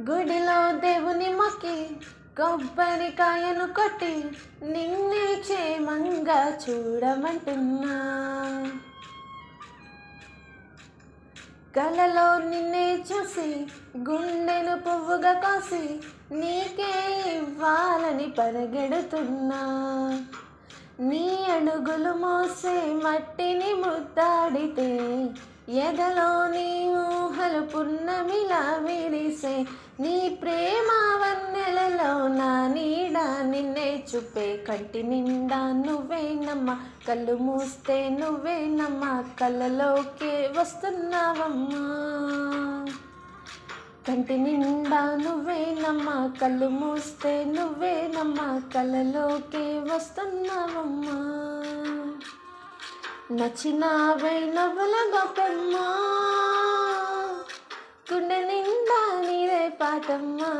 గుడిలో దేవుని మొక్కి కొబ్బరికాయను కొట్టి నిన్నే క్షేమంగా చూడమంటున్నా. కలలో నిన్నే చూసి గుండెను పువ్వుగా కోసి నీకే ఇవ్వాలని పరిగెడుతున్నా. నీ అడుగులు మోసే మట్టిని ముద్దాడితే ఎదలోని ఊహలు పున్నమిలా విరిసే. నీ ప్రేమ వన్నెలలో నా నీడ నిన్నే చూపే. కంటి నిండా నువ్వేనమ్మా, కళ్ళు మూస్తే నువ్వేనమ్మా, కళ్ళలోకే వస్తున్నావమ్మా. కంటి నిండా నువ్వేనమ్మా, కళ్ళు మూస్తే నువ్వేనమ్మా, కళ్ళలోకే వస్తున్నావమ్మా. నచ్చినావే నవ్వుల గొప్పమ్మా, గుండె నిండా నీదే పాటమ్మా.